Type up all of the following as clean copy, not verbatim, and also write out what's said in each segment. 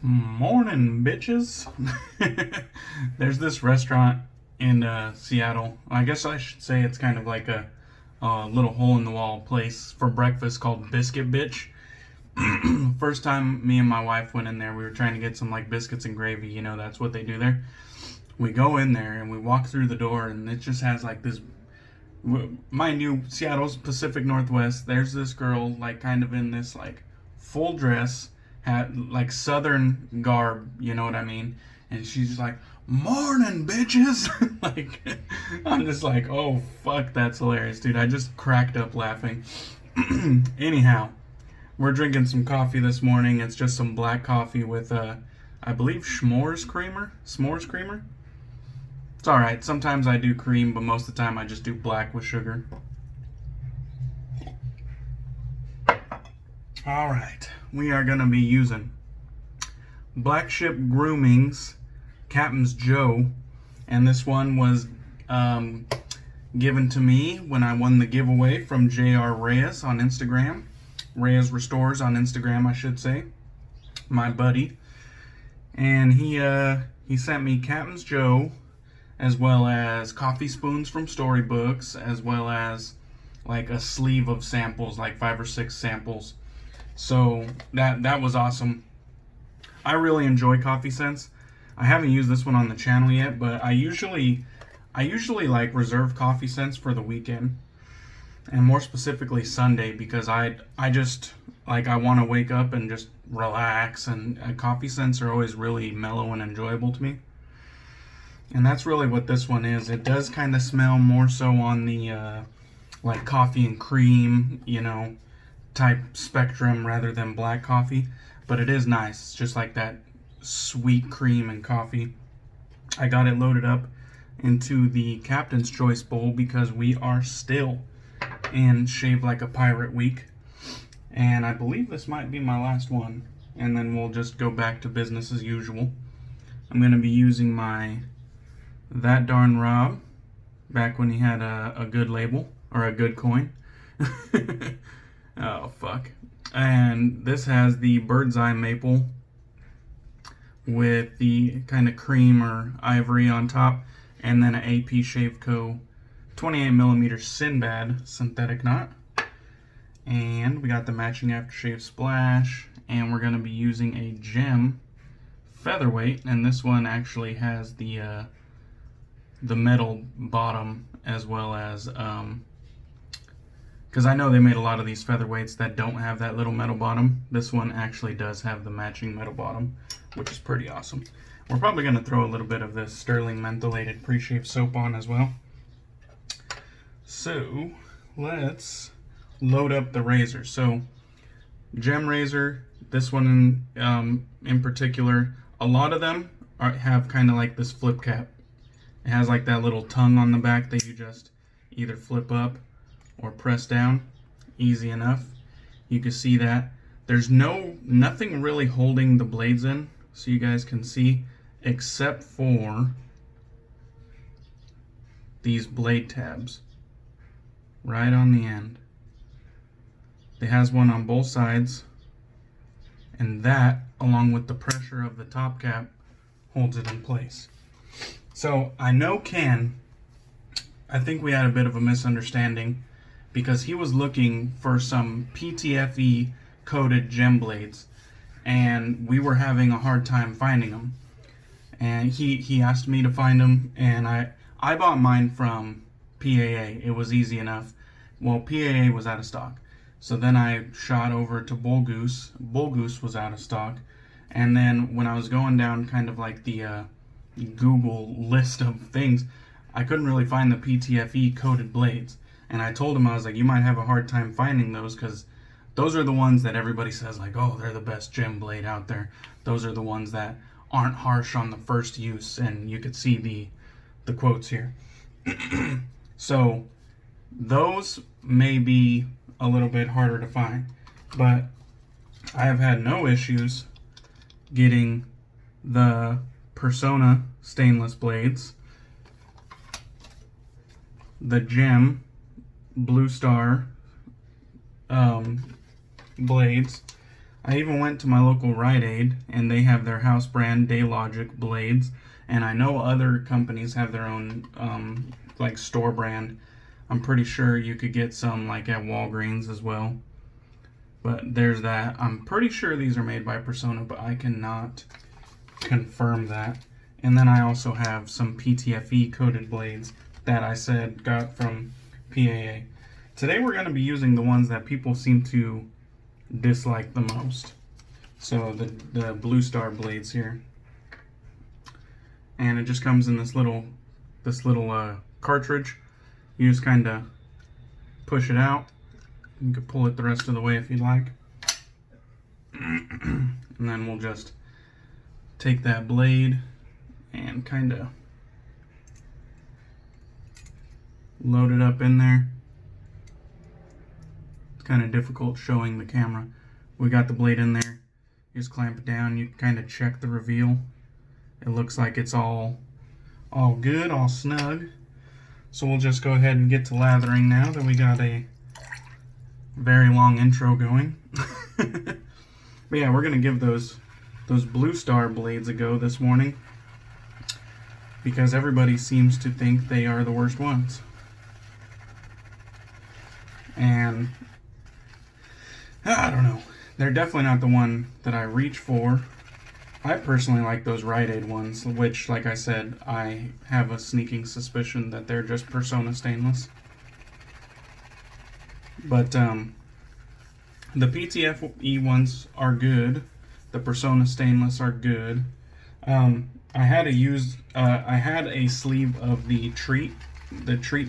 Morning, bitches. There's this restaurant in Seattle. I guess I should say it's kind of like a little hole in the wall place for breakfast called Biscuit Bitch. First time me and my wife went in there, we were trying to get some like biscuits and gravy. You know, that's what they do there. We go in there and we walk through the door, and it just has like this. Mind you, Seattle's Pacific Northwest. There's this girl like kind of in this like full dress, had like southern garb, you know what I mean? And she's just like, "Morning, bitches!" Like, I'm just like, oh fuck, that's hilarious, dude. I just cracked up laughing. Anyhow, we're drinking some coffee this morning. It's just some black coffee with I believe s'mores creamer. It's alright. Sometimes I do cream, but most of the time I just do black with sugar. Alright, we are going to be using Black Ship Grooming's Captain's Joe, and this one was given to me when I won the giveaway from J.R. Reyes on Instagram. Reyes Restores on Instagram, I should say. My buddy. And he sent me Captain's Joe, as well as coffee spoons from Storybooks, as well as like a sleeve of samples, like 5 or 6 samples. So that was awesome. I really enjoy Coffee Sense. I haven't used this one on the channel yet, but I usually like reserve Coffee Sense for the weekend, and more specifically Sunday, because I just like I want to wake up and just relax, and Coffee Scents are always really mellow and enjoyable to me. And that's really what this one is. It does kind of smell more so on the like coffee and cream, you know, type spectrum rather than black coffee, but it is nice. It's just like that sweet cream and coffee. I got it loaded up into the Captain's Choice bowl because we are still in Shave Like a Pirate week, and I believe this might be my last one, and then we'll just go back to business as usual. I'm going to be using my That Darn Rob, back when he had a good label, or a good coin. Oh, fuck. And this has the Bird's Eye Maple with the kind of cream or ivory on top, and then an AP Shave Co. 28mm SynBad synthetic knot. And we got the matching Aftershave splash, and we're going to be using a gem featherweight, and this one actually has the metal bottom, as well as because I know they made a lot of these featherweights that don't have that little metal bottom. This one actually does have the matching metal bottom, which is pretty awesome. We're probably going to throw a little bit of this Stirling Mentholated Preshave soap on as well. So let's load up the razor. So gem razor, this one in particular, a lot of them have kind of like this flip cap. It has like that little tongue on the back that you just either flip up or press down. Easy enough. You can see that there's nothing really holding the blades in, so you guys can see, except for these blade tabs right on the end. It has one on both sides, and that, along with the pressure of the top cap, holds it in place. So I know Ken, I think we had a bit of a misunderstanding, because he was looking for some PTFE coated gem blades, and we were having a hard time finding them. And he asked me to find them, and I bought mine from PAA. It was easy enough. Well, PAA was out of stock. So then I shot over to Bull Goose. Bull Goose was out of stock. And then when I was going down kind of like the Google list of things, I couldn't really find the PTFE coated blades. And I told him, I was like, you might have a hard time finding those, because those are the ones that everybody says like, oh, they're the best gem blade out there. Those are the ones that aren't harsh on the first use, and you could see the quotes here. So those may be a little bit harder to find, but I have had no issues getting the Persona stainless blades, the Gem Blue Star blades. I even went to my local Rite Aid, and they have their house brand Daylogic blades, and I know other companies have their own like store brand. I'm pretty sure you could get some like at Walgreens as well. But there's that. I'm pretty sure these are made by Persona, but I cannot confirm that. And then I also have some PTFE coated blades that I said got from PAA. Today we're going to be using the ones that people seem to dislike the most. So the Blue Star blades here. And it just comes in this little cartridge. You just kind of push it out. You can pull it the rest of the way if you'd like. And then we'll just take that blade and kind of load it up in there. It's kind of difficult showing the camera. We got the blade in there. You just clamp it down. You kind of check the reveal. It looks like it's all good, all snug. So we'll just go ahead and get to lathering now that we got a very long intro going. But yeah, we're gonna give those Blue Star blades a go this morning because everybody seems to think they are the worst ones. And I don't know. They're definitely not the one that I reach for. I personally like those Rite Aid ones, which, like I said, I have a sneaking suspicion that they're just Persona stainless. But the PTFE ones are good. The Persona stainless are good. I had a sleeve of the Treat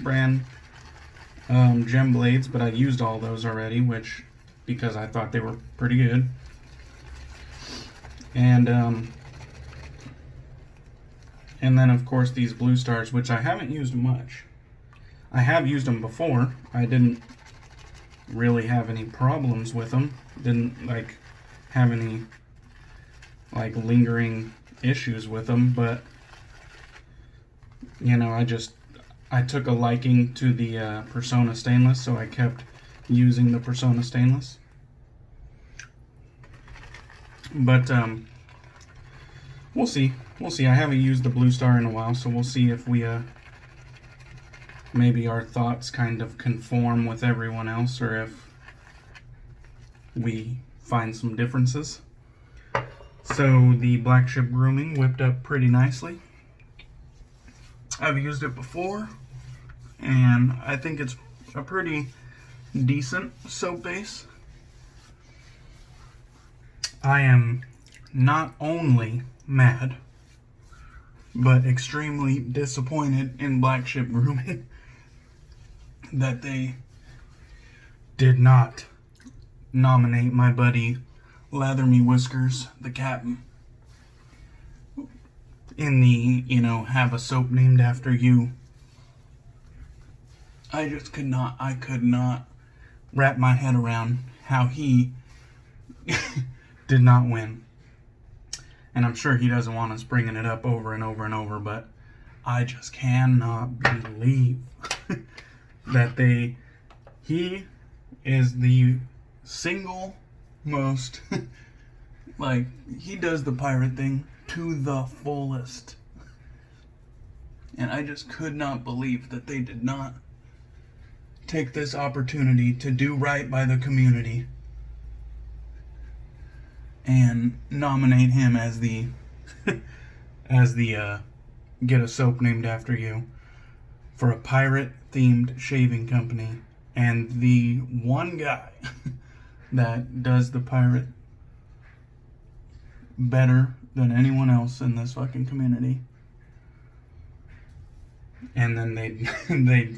brand gem blades, but I used all those already, because I thought they were pretty good. And then of course these Blue Stars, which I haven't used much. I have used them before. I didn't really have any problems with them. Didn't have any lingering issues with them, but you know, I took a liking to the Persona stainless, so I kept using the Persona stainless. But we'll see. I haven't used the Blue Star in a while, so we'll see if we maybe our thoughts kind of conform with everyone else, or if we find some differences. So the Black Ship Grooming whipped up pretty nicely. I've used it before, and I think it's a pretty decent soap base. I am not only mad, but extremely disappointed in Black Ship Grooming that they did not nominate my buddy LatherMeWhiskers, the captain, in the, have a soap named after you. I could not wrap my head around how he did not win. And I'm sure he doesn't want us bringing it up over and over and over, but I just cannot believe that he is the single most, he does the pirate thing to the fullest. And I just could not believe that they did not take this opportunity to do right by the community and nominate him as the get a soap named after you for a pirate themed shaving company, and the one guy that does the pirate better than anyone else in this fucking community. And then they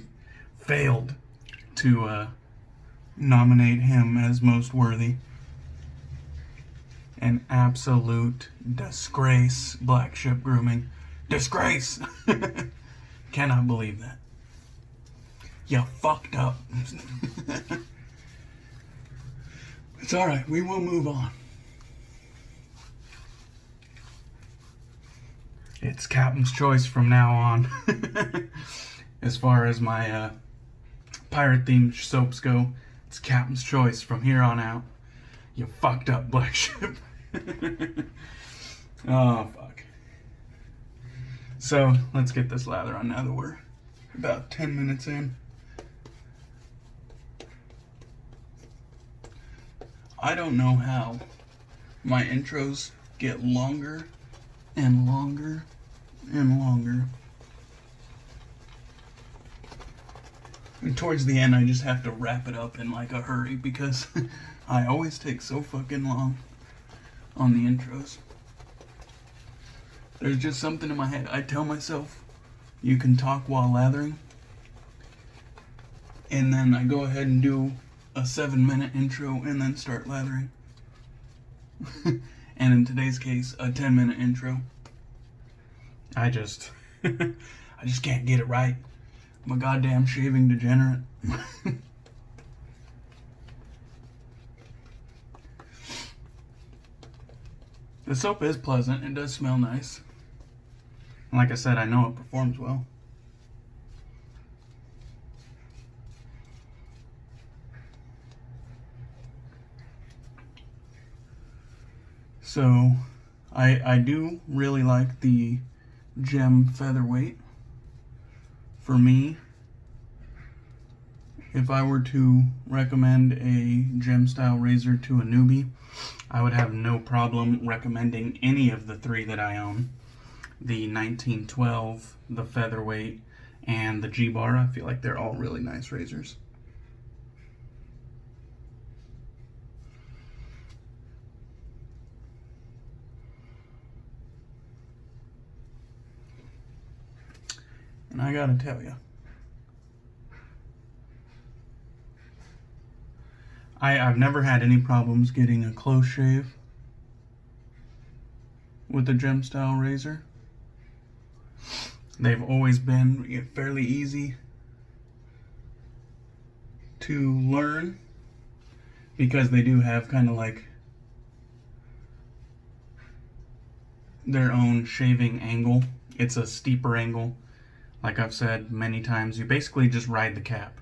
failed to nominate him as most worthy. An absolute disgrace, Black Ship Grooming. Disgrace! Cannot believe that. You fucked up. It's alright, we will move on. It's Captain's Choice from now on. As far as my pirate themed soaps go, it's Captain's Choice from here on out. You fucked up, Black Ship. Oh, fuck. So, let's get this lather on now that we're about 10 minutes in. I don't know how my intros get longer and longer and longer. And towards the end, I just have to wrap it up in like a hurry because I always take so fucking long on the intros. There's just something in my head. I tell myself, you can talk while lathering. And then I go ahead and do a 7-minute intro and then start lathering. And in today's case, a 10-minute intro. I just can't get it right. I'm a goddamn shaving degenerate. The soap is pleasant. It does smell nice. Like I said, I know it performs well. So, I do really like the Gem Featherweight. For me, if I were to recommend a gem style razor to a newbie, I would have no problem recommending any of the 3 that I own. The 1912, the Featherweight, and the G-Bar. I feel like they're all really nice razors. And I gotta tell you, I've never had any problems getting a close shave with the gem style razor. They've always been fairly easy to learn because they do have kind of like their own shaving angle. It's a steeper angle. Like I've said many times, you basically just ride the cap.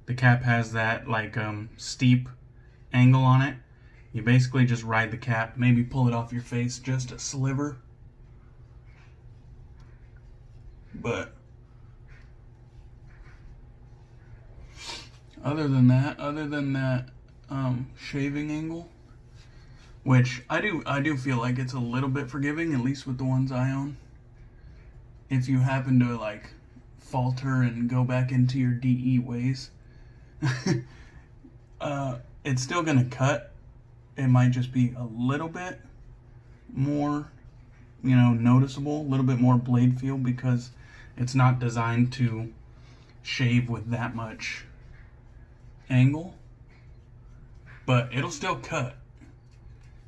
The cap has that like steep angle on it. You basically just ride the cap, maybe pull it off your face just a sliver. But other than that shaving angle, which I do feel like it's a little bit forgiving, at least with the ones I own. If you happen to like falter and go back into your DE ways, it's still gonna cut. It might just be a little bit more, noticeable, a little bit more blade feel because it's not designed to shave with that much angle, but it'll still cut.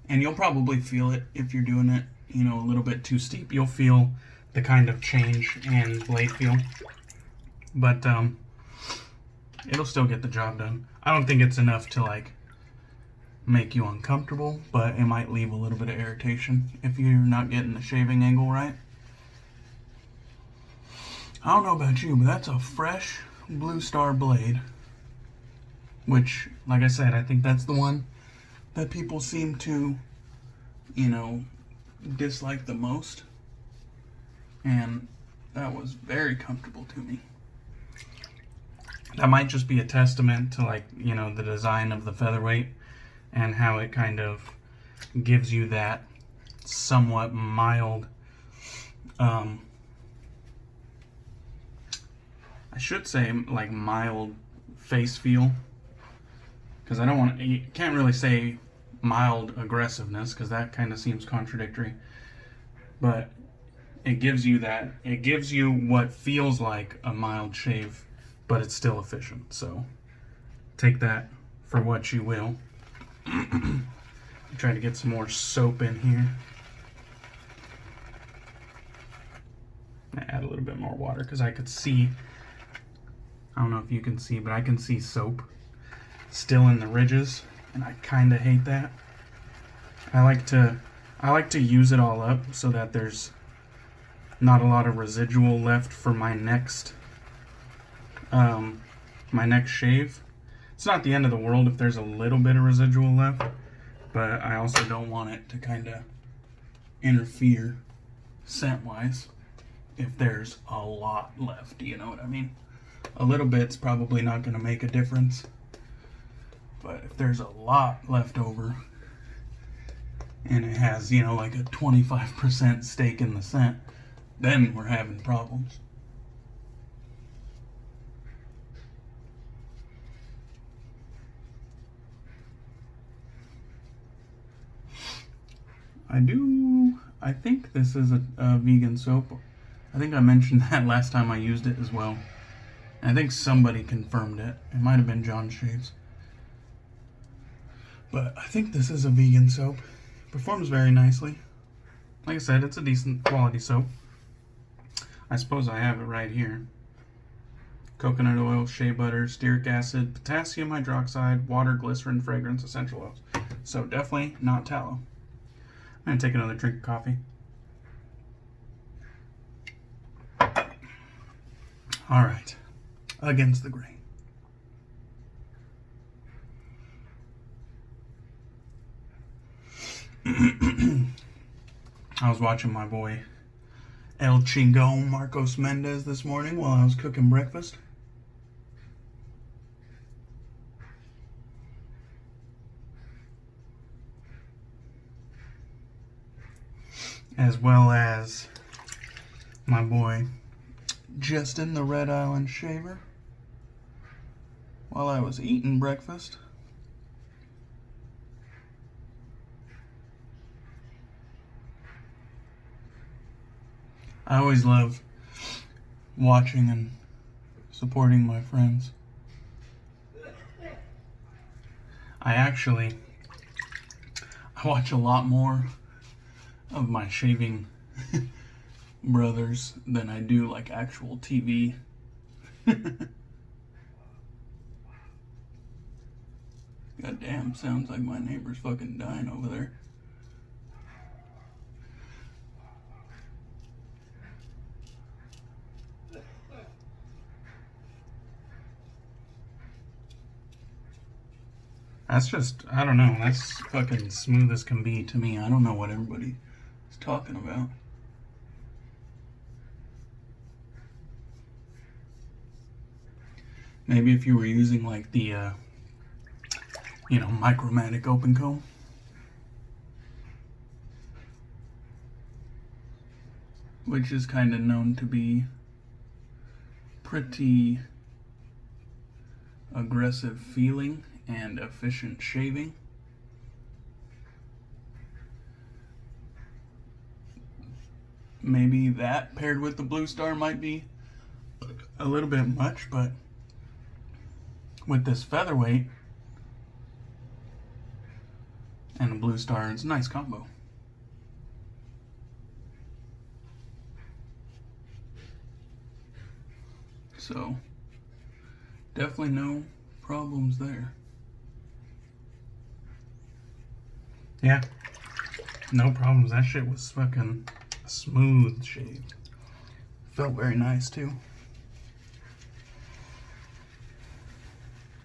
And you'll probably feel it if you're doing it, a little bit too steep. You'll feel the kind of change in blade feel, but it'll still get the job done. I don't think it's enough to like make you uncomfortable, but it might leave a little bit of irritation if you're not getting the shaving angle right. I don't know about you, but that's a fresh Blue Star blade, which, like I said, I think that's the one that people seem to, dislike the most. And that was very comfortable to me. That might just be a testament to like, the design of the Featherweight and how it kind of gives you that somewhat mild, I should say like mild face feel. Because you can't really say mild aggressiveness because that kind of seems contradictory. But it gives you what feels like a mild shave, but it's still efficient. So take that for what you will. Try to get some more soap in here. Add a little bit more water because I could see, I don't know if you can see, but I can see soap still in the ridges, and I kind of hate that. I like to use it all up so that there's not a lot of residual left for my next shave. It's not the end of the world if there's a little bit of residual left, but I also don't want it to kind of interfere scent-wise if there's a lot left, you know what I mean? A little bit's probably not going to make a difference, but if there's a lot left over and it has, you know, like a 25% stake in the scent, then we're having problems. I think this is a vegan soap. I think I mentioned that last time I used it as well. And I think somebody confirmed it. It might have been John Shaves. But I think this is a vegan soap. Performs very nicely. Like I said, it's a decent quality soap. I suppose I have it right here. Coconut oil, shea butter, stearic acid, potassium hydroxide, water, glycerin, fragrance, essential oils. So definitely not tallow. I'm going to take another drink of coffee. All right. Against the grain. I was watching my boy El Chingon Marcos Mendez this morning while I was cooking breakfast. As well as my boy Justin the Red Island Shaver while I was eating breakfast. I always love watching and supporting my friends. I watch a lot more of my shaving brothers than I do like actual TV. Goddamn, sounds like my neighbor's fucking dying over there. That's just, I don't know, that's fucking smooth as can be to me. I don't know what everybody is talking about. Maybe if you were using like the, you know, Micromatic open comb. Which is kind of known to be pretty aggressive feeling and efficient shaving. Maybe that paired with the Blue Star might be a little bit much, but with this Featherweight and the Blue Star, it's a nice combo. So, definitely no problems there. Yeah, no problems. That shit was fucking smooth shave. Felt very nice too.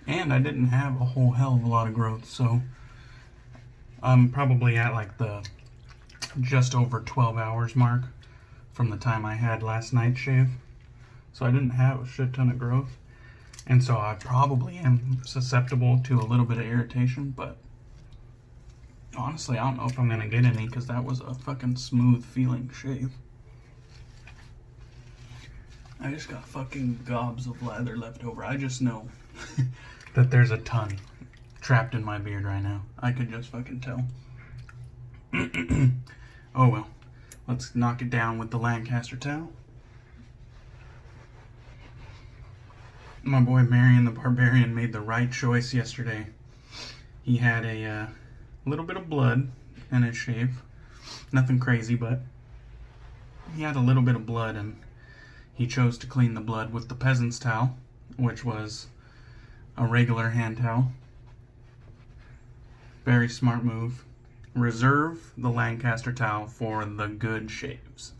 And I didn't have a whole hell of a lot of growth, so I'm probably at like the just over 12 hours mark from the time I had last night's shave. So I didn't have a shit ton of growth. And so I probably am susceptible to a little bit of irritation, but honestly, I don't know if I'm going to get any because that was a fucking smooth feeling shave. I just got fucking gobs of lather left over. I just know that there's a ton trapped in my beard right now. I could just fucking tell. Oh well. Let's knock it down with the Lancaster towel. My boy Marion the Barbarian made the right choice yesterday. He had a little bit of blood in his shave. Nothing crazy, but he had a little bit of blood, and he chose to clean the blood with the peasant's towel, which was a regular hand towel. Very smart move. Reserve the Lancaster towel for the good shaves.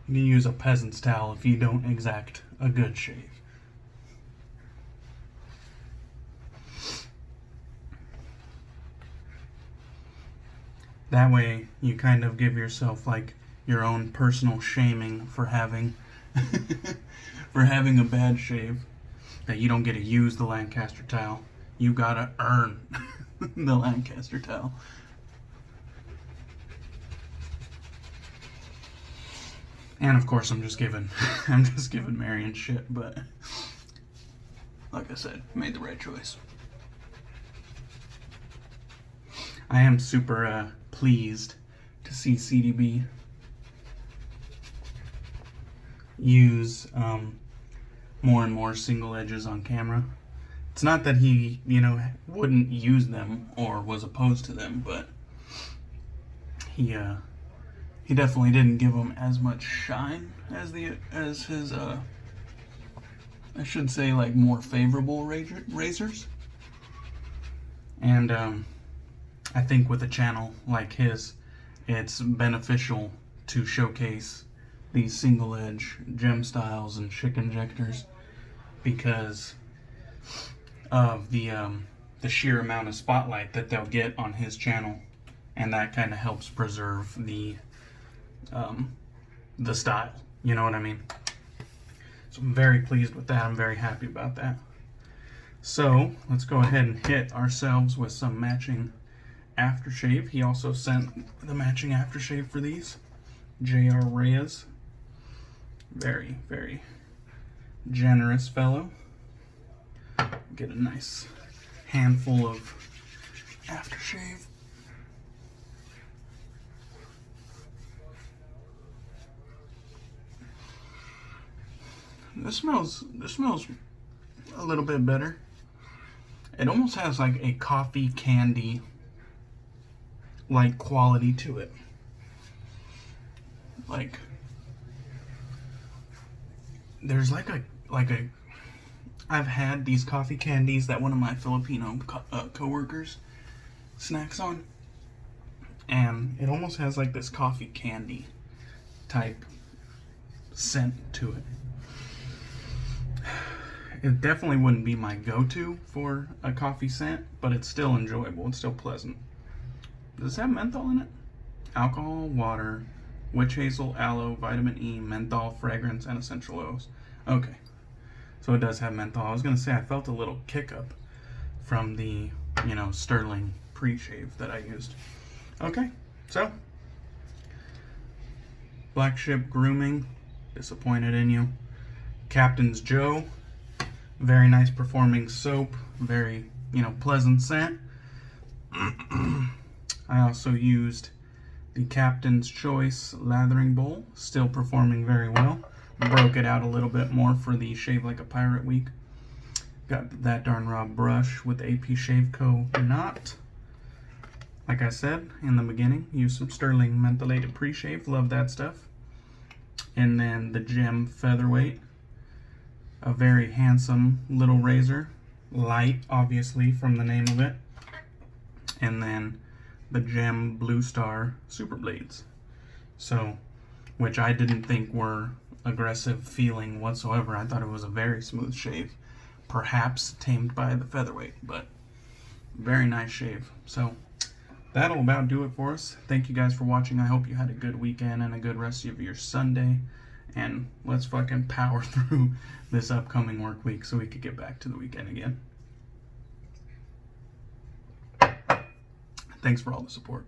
You use a peasant's towel if you don't exact a good shave. That way you kind of give yourself like your own personal shaming for having for having a bad shave, that you don't get to use the Lancaster towel. You gotta earn the Lancaster towel. And of course I'm just giving Marion shit, but like I said, made the right choice. I am super pleased to see CDB use more and more single edges on camera. It's not that he, wouldn't use them or was opposed to them, but he definitely didn't give them as much shine as his I should say, like, more favorable razors. And I think with a channel like his, it's beneficial to showcase these single edge gem styles and chick injectors because of the sheer amount of spotlight that they'll get on his channel, and that kind of helps preserve the style. You know what I mean? So I'm very pleased with that. I'm very happy about that. So let's go ahead and hit ourselves with some matching aftershave. He also sent the matching aftershave for these. J.R. Reyes. Very, very generous fellow. Get a nice handful of aftershave. This smells a little bit better. It almost has like a coffee candy like quality to it. Like there's like a I've had these coffee candies that one of my Filipino co-workers snacks on, and it almost has like this coffee candy type scent to it. It definitely wouldn't be my go-to for a coffee scent, but it's still enjoyable. It's still pleasant. Does it have menthol in it? Alcohol, water, witch hazel, aloe, vitamin E, menthol, fragrance, and essential oils. Okay. So it does have menthol. I was going to say I felt a little kick up from the, Stirling Preshave that I used. Okay. So, Black Ship Grooming, disappointed in you. Captain's Joe, very nice performing soap, very, pleasant scent. I also used the Captain's Choice Lathering Bowl, still performing very well. Broke it out a little bit more for the Shave Like a Pirate week. Got that darn raw brush with AP Shave Co. knot. Like I said in the beginning, use some Stirling Mentholated Preshave. Love that stuff. And then the Gem Featherweight. A very handsome little razor. Light, obviously, from the name of it. And then the Gem Blue Star Super Blades. So, which I didn't think were aggressive feeling whatsoever. I thought it was a very smooth shave. Perhaps tamed by the Featherweight, but very nice shave. So, that'll about do it for us. Thank you guys for watching. I hope you had a good weekend and a good rest of your Sunday. And let's fucking power through this upcoming work week so we could get back to the weekend again. Thanks for all the support.